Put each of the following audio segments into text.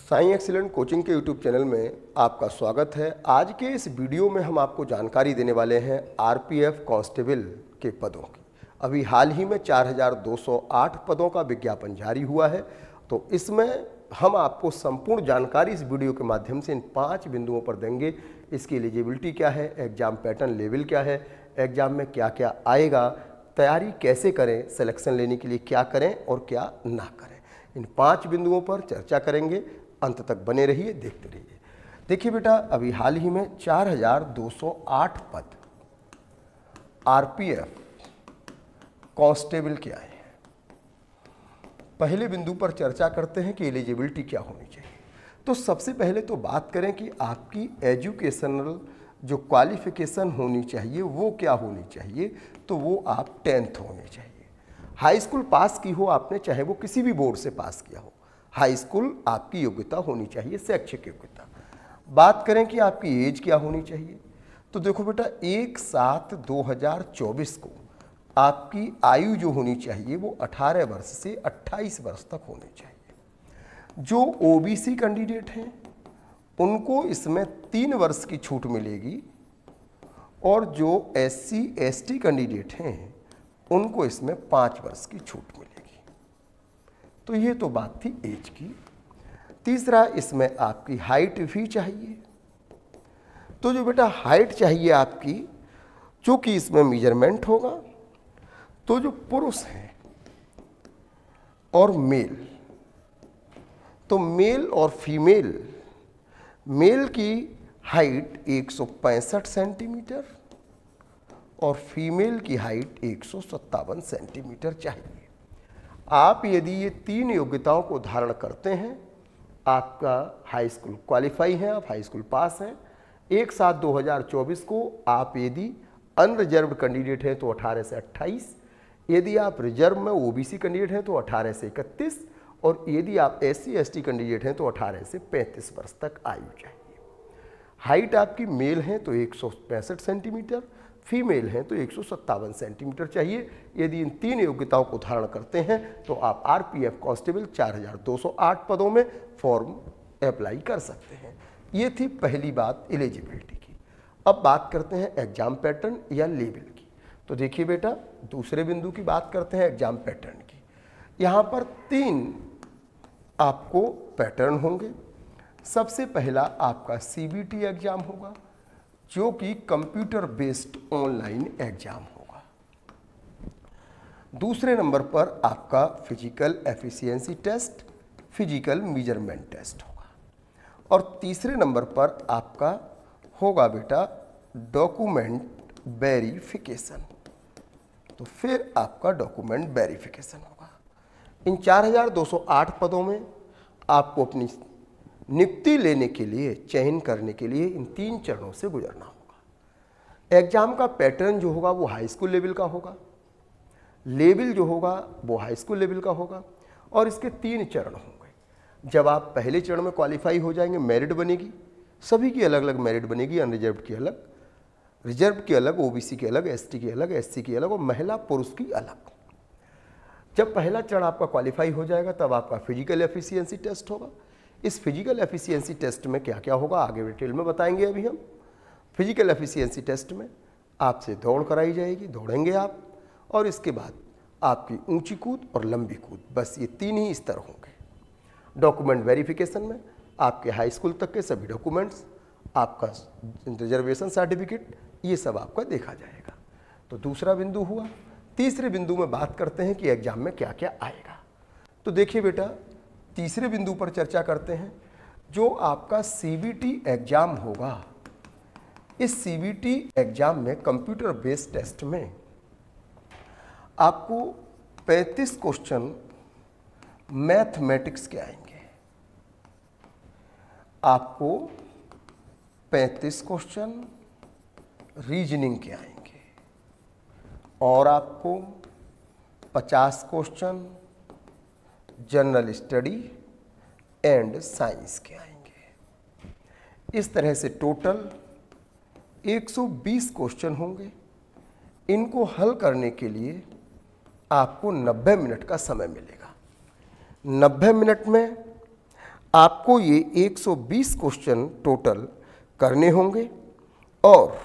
Sai excellent coaching के YouTube channel में आपका स्वागत है। आज के इस वीडियो में हम आपको जानकारी देने वाले हैं आरपीएफ कांस्टेबल के पदों की। अभी हाल ही में 4208 पदों का विज्ञापन जारी हुआ है, तो इसमें हम आपको संपूर्ण जानकारी इस वीडियो के माध्यम से इन 5 बिंदुओं पर देंगे। इसकी एलिजिबिलिटी क्या है, एग्जाम पैटर्न लेवल क्या है, एग्जाम में क्या क्या आएगा, तैयारी कैसे करें, सिलेक्शन लेने के लिए क्या करें और क्या ना करें, इन 5 बिंदुओं पर चर्चा करेंगे। अंत तक बने रहिए, देखते रहिए। देखिए बेटा, अभी हाल ही में 4208 पद आरपीएफ कांस्टेबल के आए हैं। पहले बिंदु पर चर्चा करते हैं कि एलिजिबिलिटी क्या होनी चाहिए। तो सबसे पहले तो बात करें कि आपकी एजुकेशनल जो क्वालिफिकेशन होनी चाहिए वो क्या होनी चाहिए। तो वो आप 10th होनी चाहिए। हाई स्कूल पास की हो आपने, चाहे वो किसी भी बोर्ड से पास किया हो, हाई स्कूल आपकी योग्यता होनी चाहिए, शैक्षिक योग्यता। बात करें कि आपकी एज क्या होनी चाहिए, तो देखो बेटा 1/7/2024 को आपकी आयु जो होनी चाहिए वो 18 वर्ष से 28 वर्ष तक होनी चाहिए। जो ओबीसी कैंडिडेट हैं उनको इसमें 3 वर्ष की छूट मिलेगी, और जो एससी एसटी कैंडिडेट हैं उनको इसमें 5 वर्ष की छूट मिलेगी। तो ये तो बात थी एज की। तीसरा, इसमें आपकी हाइट भी चाहिए। तो जो बेटा हाइट चाहिए आपकी, चूंकि इसमें मेजरमेंट होगा, तो जो पुरुष हैं और मेल, तो मेल और फीमेल, मेल की हाइट 165 सेंटीमीटर और फीमेल की हाइट 157 सेंटीमीटर चाहिए। आप यदि ये 3 योग्यताओं को धारण करते हैं, आपका हाई स्कूल क्वालिफाई है, आप हाई स्कूल पास हैं, 1/7/2024 को आप यदि अनरिजर्व्ड कैंडिडेट हैं तो 18 से 28, यदि आप रिजर्व में ओबीसी कैंडिडेट हैं तो 18 से 31, और यदि आप एससी एसटी कैंडिडेट हैं तो 18 से 35 वर्ष तक आयु चाहिए। हाइट आपकी मेल है तो 165 सेंटीमीटर, फीमेल हैं तो 157 सेंटीमीटर चाहिए। यदि इन 3 योग्यताओं को धारण करते हैं तो आप आरपीएफ कांस्टेबल 4208 पदों में फॉर्म अप्लाई कर सकते हैं। ये थी पहली बात एलिजिबिलिटी की। अब बात करते हैं एग्जाम पैटर्न या लेवल की। तो देखिए बेटा, दूसरे बिंदु की बात करते हैं एग्जाम पैटर्न की। यहाँ पर 3 आपको पैटर्न होंगे। सबसे पहला आपका सीबीटी एग्जाम होगा, जो कि कंप्यूटर बेस्ड ऑनलाइन एग्जाम होगा। दूसरे नंबर पर आपका physical efficiency test, physical measurement test होगा। और तीसरे नंबर पर आपका होगा बेटा डॉक्यूमेंट वेरिफिकेशन। तो फिर आपका डॉक्यूमेंट वेरिफिकेशन होगा। इन 4208 पदों में आपको अपनी नियुक्ति लेने के लिए, चयन करने के लिए इन 3 चरणों से गुजरना होगा। एग्जाम का पैटर्न जो होगा वो हाई स्कूल लेवल का होगा, लेवल जो होगा वो हाई स्कूल लेवल का होगा, और इसके 3 चरण होंगे। जब आप पहले चरण में क्वालिफाई हो जाएंगे, मेरिट बनेगी, सभी की अलग अलग मेरिट बनेगी, अनरिजर्व की अलग, रिजर्व की अलग, ओबीसी की अलग, एसटी की अलग, एससी की अलग, और महिला पुरुष की अलग। जब पहला चरण आपका क्वालिफाई हो जाएगा तब आपका फिजिकल एफिशिएंसी टेस्ट होगा। इस फिजिकल एफिशिएंसी टेस्ट में क्या क्या होगा आगे डिटेल में बताएंगे। अभी हम फिजिकल एफिशिएंसी टेस्ट में आपसे दौड़ कराई जाएगी, दौड़ेंगे आप, और इसके बाद आपकी ऊंची कूद और लंबी कूद, बस ये 3 ही स्तर होंगे। डॉक्यूमेंट वेरिफिकेशन में आपके हाई स्कूल तक के सभी डॉक्यूमेंट्स, आपका रिजर्वेशन सर्टिफिकेट, ये सब आपका देखा जाएगा। तो दूसरा बिंदु हुआ। तीसरे बिंदु में बात करते हैं कि एग्जाम में क्या क्या आएगा। तो देखिए बेटा, तीसरे बिंदु पर चर्चा करते हैं। जो आपका सीबीटी एग्जाम होगा, इस सीबीटी एग्जाम में कंप्यूटर बेस्ड टेस्ट में आपको 35 क्वेश्चन मैथमेटिक्स के आएंगे, आपको 35 क्वेश्चन रीजनिंग के आएंगे, और आपको 50 question general study and science के आएंगे। इस तरह से टोटल 120 क्वेश्चन होंगे। इनको हल करने के लिए आपको 90 मिनट का समय मिलेगा। 90 मिनट में आपको ये 120 क्वेश्चन टोटल करने होंगे और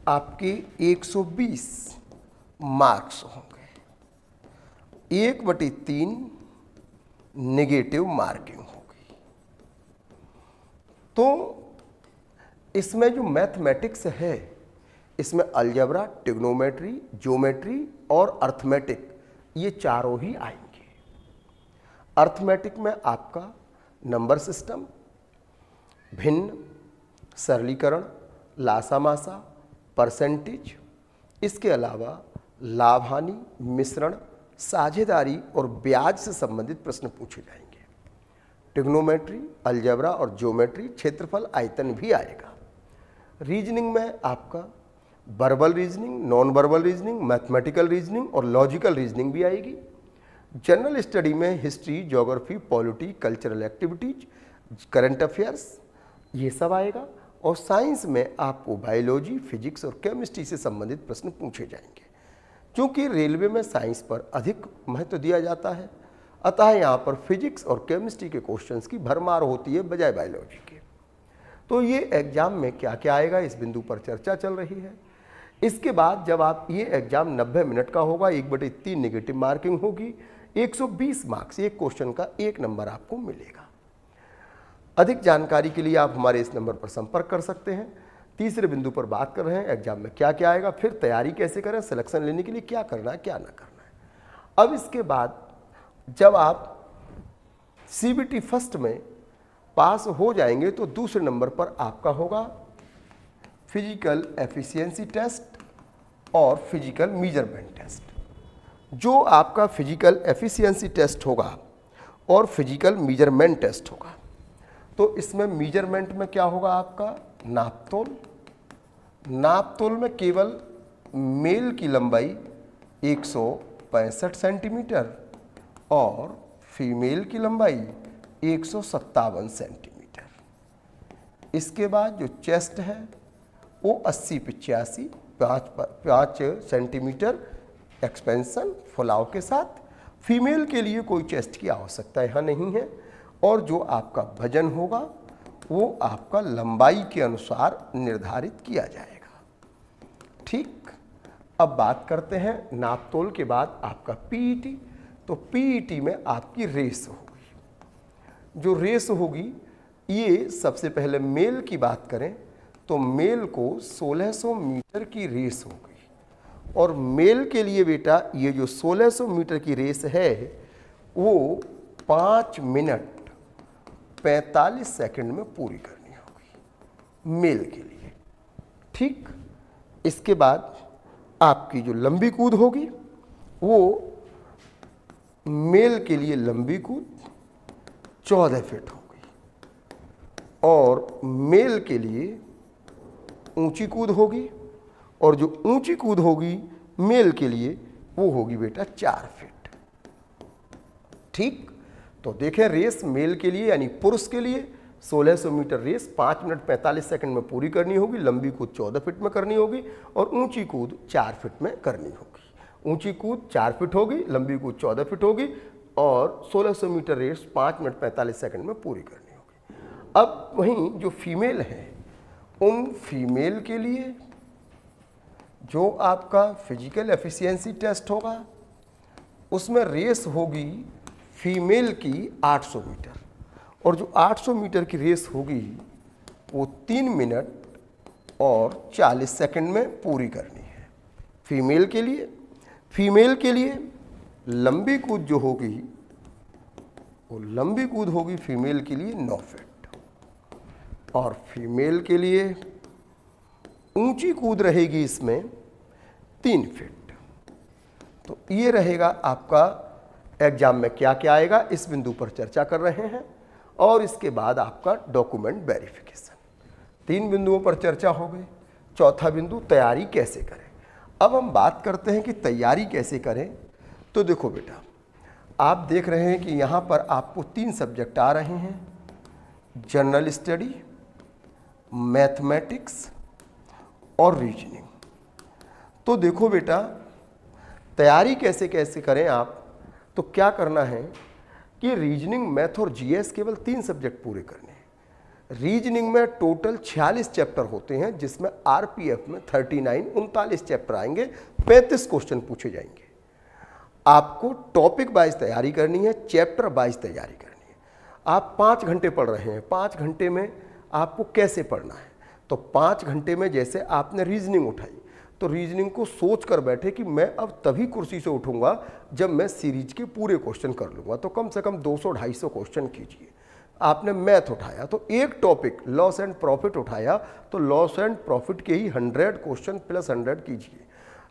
आपके 120 मार्क्स होंगे। 1/3 नेगेटिव मार्किंग होगी। तो इसमें जो मैथमेटिक्स है, इसमें अलजेब्रा, ट्रिग्नोमेट्री, ज्योमेट्री और अर्थमेटिक, ये चारों ही आएंगे। अर्थमेटिक में आपका नंबर सिस्टम, भिन्न, सरलीकरण, लासामासा, परसेंटेज, इसके अलावा लाभ हानि, मिश्रण, साझेदारी और ब्याज से संबंधित प्रश्न पूछे जाएंगे। ट्रिग्नोमेट्री, अलजेब्रा और ज्योमेट्री, क्षेत्रफल, आयतन भी आएगा। रीजनिंग में आपका verbal reasoning, non verbal reasoning, mathematical reasoning और लॉजिकल रीजनिंग भी आएगी। जनरल स्टडी में history, geography, polity, cultural activities, current affairs, ये सब आएगा। और साइंस में आपको बायोलॉजी, फिजिक्स और केमिस्ट्री से संबंधित प्रश्न पूछे जाएंगे। क्योंकि रेलवे में साइंस पर अधिक महत्व दिया जाता है, अतः यहाँ पर फिजिक्स और केमिस्ट्री के क्वेश्चंस की भरमार होती है बजाय बायोलॉजी के। तो ये एग्जाम में क्या क्या आएगा, इस बिंदु पर चर्चा चल रही है। इसके बाद जब आप ये एग्जाम 90 मिनट का होगा, 1/3 नेगेटिव मार्किंग होगी, 120 मार्क्स, एक क्वेश्चन का 1 नंबर आपको मिलेगा। अधिक जानकारी के लिए आप हमारे इस नंबर पर संपर्क कर सकते हैं। तीसरे बिंदु पर बात कर रहे हैं एग्जाम में क्या क्या आएगा, फिर तैयारी कैसे करें, सिलेक्शन लेने के लिए क्या करना है, क्या ना करना है। अब इसके बाद जब आप CBT फर्स्ट में पास हो जाएंगे तो दूसरे नंबर पर आपका होगा फिजिकल एफिशिएंसी टेस्ट और फिजिकल मेजरमेंट टेस्ट। जो आपका फिजिकल एफिशिएंसी टेस्ट होगा और फिजिकल मेजरमेंट टेस्ट होगा, तो इसमें मेजरमेंट में क्या होगा, आपका नापतोल। नापतोल में केवल मेल की लंबाई 165 सेंटीमीटर और फीमेल की लंबाई 157 सेंटीमीटर। इसके बाद जो चेस्ट है वो 80-85 5 सेंटीमीटर एक्सपेंशन फुलाव के साथ। फीमेल के लिए कोई चेस्ट की आवश्यकता यहाँ नहीं है। और जो आपका वजन होगा वो आपका लंबाई के अनुसार निर्धारित किया जाएगा। ठीक, अब बात करते हैं नापतोल के बाद आपका PET। तो PET में आपकी रेस होगी। जो रेस होगी, ये सबसे पहले मेल की बात करें तो मेल को 1600 मीटर की रेस होगी। और मेल के लिए बेटा ये जो 1600 मीटर की रेस है वो 5 मिनट 45 सेकंड में पूरी करनी होगी मेल के लिए। ठीक, इसके बाद आपकी जो लंबी कूद होगी वो मेल के लिए लंबी कूद 14 फीट होगी और मेल के लिए ऊंची कूद होगी। और जो ऊंची कूद होगी मेल के लिए वो होगी बेटा 4 फीट। ठीक, तो देखें रेस मेल के लिए यानी पुरुष के लिए 1600 मीटर रेस 5 मिनट 45 सेकंड में पूरी करनी होगी। लंबी कूद 14 फीट में करनी होगी और ऊंची कूद 4 फीट में करनी होगी। ऊंची कूद 4 फीट होगी, लंबी कूद 14 फीट होगी और 1600 मीटर रेस 5 मिनट 45 सेकंड में पूरी करनी होगी। अब वहीं जो फीमेल है, उन फीमेल के लिए जो आपका फिजिकल एफिशिएंसी टेस्ट होगा उसमें रेस होगी फीमेल की 800 मीटर। और जो 800 मीटर की रेस होगी वो 3 मिनट और 40 सेकंड में पूरी करनी है फीमेल के लिए। फीमेल के लिए लंबी कूद जो होगी वो लंबी कूद होगी फीमेल के लिए 9 फीट और फीमेल के लिए ऊंची कूद रहेगी इसमें 3 फीट। तो ये रहेगा आपका एग्जाम में क्या क्या आएगा, इस बिंदु पर चर्चा कर रहे हैं। और इसके बाद आपका डॉक्यूमेंट वेरिफिकेशन। 3 बिंदुओं पर चर्चा हो गई। चौथा बिंदु तैयारी कैसे करें। अब हम बात करते हैं कि तैयारी कैसे करें। तो देखो बेटा, आप देख रहे हैं कि यहाँ पर आपको 3 सब्जेक्ट आ रहे हैं, जनरल स्टडी, मैथमेटिक्स और रीजनिंग। तो देखो बेटा, तैयारी कैसे कैसे करें आप, तो क्या करना है, कि रीजनिंग, मैथ और जीएस केवल 3 सब्जेक्ट पूरे करने हैं। रीजनिंग में टोटल 46 चैप्टर होते हैं, जिसमें आरपीएफ में 39 चैप्टर आएंगे, 35 क्वेश्चन पूछे जाएंगे। आपको टॉपिक वाइज तैयारी करनी है, चैप्टर वाइज तैयारी करनी है। आप 5 घंटे पढ़ रहे हैं, 5 घंटे में आपको कैसे पढ़ना है? तो 5 घंटे में जैसे आपने रीजनिंग उठाई, तो रीजनिंग को सोच कर बैठे कि मैं अब तभी कुर्सी से उठूंगा जब मैं सीरीज के पूरे क्वेश्चन कर लूँगा। तो कम से कम 200-250 क्वेश्चन कीजिए। आपने मैथ उठाया तो एक टॉपिक लॉस एंड प्रॉफिट उठाया, तो लॉस एंड प्रॉफिट के ही 100 क्वेश्चन प्लस 100 कीजिए।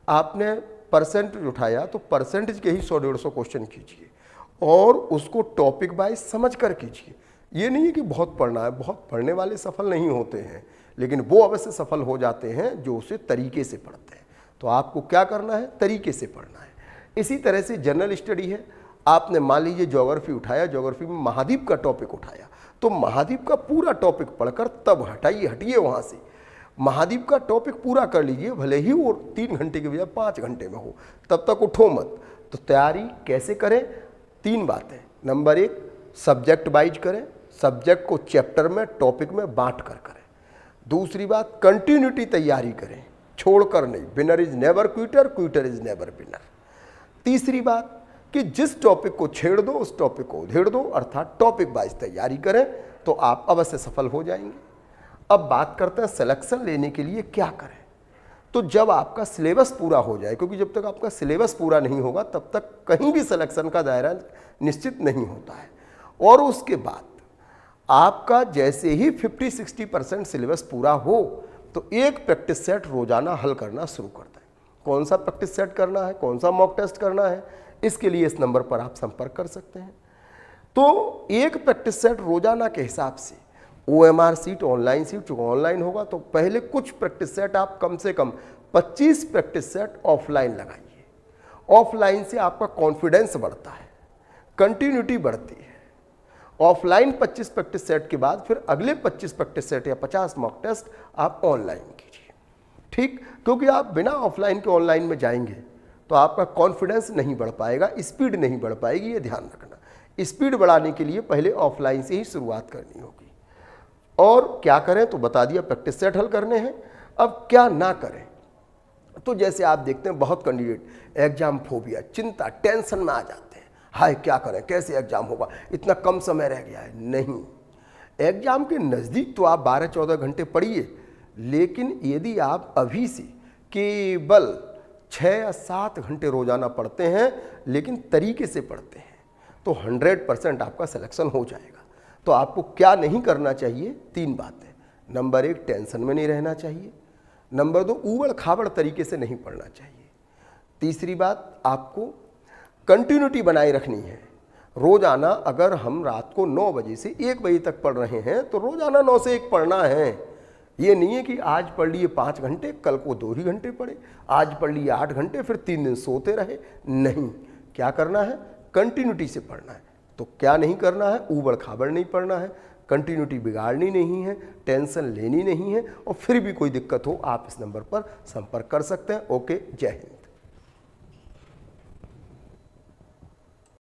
आपने परसेंटेज उठाया तो परसेंटेज के ही 100-150 क्वेश्चन कीजिए और उसको टॉपिक वाइज समझ कर कीजिए। ये नहीं है कि बहुत पढ़ना है, बहुत पढ़ने वाले सफल नहीं होते हैं, लेकिन वो अवश्य सफल हो जाते हैं जो उसे तरीके से पढ़ते हैं। तो आपको क्या करना है? तरीके से पढ़ना है। इसी तरह से जनरल स्टडी है। आपने मान लीजिए ज्योग्राफी उठाया, ज्योग्राफी में महाद्वीप का टॉपिक उठाया, तो महाद्वीप का पूरा टॉपिक पढ़कर तब हटिए वहाँ से। महाद्वीप का टॉपिक पूरा कर लीजिए, भले ही वो 3 घंटे के बजाय 5 घंटे में हो, तब तक उठो मत। तो तैयारी कैसे करें? 3 बातें। नंबर 1, सब्जेक्ट वाइज करें, सब्जेक्ट को चैप्टर में, टॉपिक में बांट कर करें। दूसरी बात, कंटिन्यूटी तैयारी करें, छोड़कर नहीं। Winner is never Quetta, Quetta is never winner. तीसरी बात कि जिस टॉपिक को छेड़ दो उस टॉपिक को उधेड़ दो, अर्थात टॉपिक वाइज तैयारी करें, तो आप अवश्य सफल हो जाएंगे। अब बात करते हैं सिलेक्शन लेने के लिए क्या करें। तो जब आपका सिलेबस पूरा हो जाए, क्योंकि जब तक आपका सिलेबस पूरा नहीं होगा तब तक कहीं भी सिलेक्शन का दायरा निश्चित नहीं होता है। और उसके बाद आपका जैसे ही 50-60% सिलेबस पूरा हो तो एक प्रैक्टिस सेट रोजाना हल करना शुरू कर दें। कौन सा प्रैक्टिस सेट करना है, कौन सा मॉक टेस्ट करना है, इसके लिए इस नंबर पर आप संपर्क कर सकते हैं। तो एक प्रैक्टिस सेट रोजाना के हिसाब से OMR सीट, ऑनलाइन सीट, चूँकि ऑनलाइन होगा तो पहले कुछ प्रैक्टिस सेट आप कम से कम 25 प्रैक्टिस सेट ऑफलाइन लगाइए। ऑफलाइन से आपका कॉन्फिडेंस बढ़ता है, कंटिन्यूटी बढ़ती है। ऑफलाइन 25 प्रैक्टिस सेट के बाद फिर अगले 25 प्रैक्टिस सेट या 50 मॉक टेस्ट आप ऑनलाइन कीजिए। ठीक, क्योंकि आप बिना ऑफलाइन के ऑनलाइन में जाएंगे तो आपका कॉन्फिडेंस नहीं बढ़ पाएगा, स्पीड नहीं बढ़ पाएगी, ये ध्यान रखना। स्पीड बढ़ाने के लिए पहले ऑफलाइन से ही शुरुआत करनी होगी। और क्या करें तो बता दिया, प्रैक्टिस सेट हल करने हैं। अब क्या ना करें, तो जैसे आप देखते हैं बहुत कैंडिडेट एग्जाम फोबिया, चिंता, टेंशन में आ जाते हैं। हाय क्या करें, कैसे एग्जाम होगा, इतना कम समय रह गया है। नहीं, एग्जाम के नज़दीक तो आप 12-14 घंटे पढ़िए, लेकिन यदि आप अभी से केवल 6 या 7 घंटे रोजाना पढ़ते हैं, लेकिन तरीके से पढ़ते हैं, तो 100% आपका सिलेक्शन हो जाएगा। तो आपको क्या नहीं करना चाहिए? 3 बातें। नंबर 1, टेंशन में नहीं रहना चाहिए। नंबर 2, ऊबड़ खाबड़ तरीके से नहीं पढ़ना चाहिए। तीसरी बात, आपको कंटिन्यूटी बनाए रखनी है। रोजाना अगर हम रात को 9 बजे से 1 बजे तक पढ़ रहे हैं तो रोजाना 9 से 1 पढ़ना है। ये नहीं है कि आज पढ़ लिए 5 घंटे, कल को 2 ही घंटे पढ़े, आज पढ़ लिए 8 घंटे, फिर 3 दिन सोते रहे। नहीं, क्या करना है? कंटिन्यूटी से पढ़ना है। तो क्या नहीं करना है? ऊबड़ खाबड़ नहीं पढ़ना है, कंटिन्यूटी बिगाड़नी नहीं है, टेंशन लेनी नहीं है। और फिर भी कोई दिक्कत हो आप इस नंबर पर संपर्क कर सकते हैं। ओके, जय हिंद।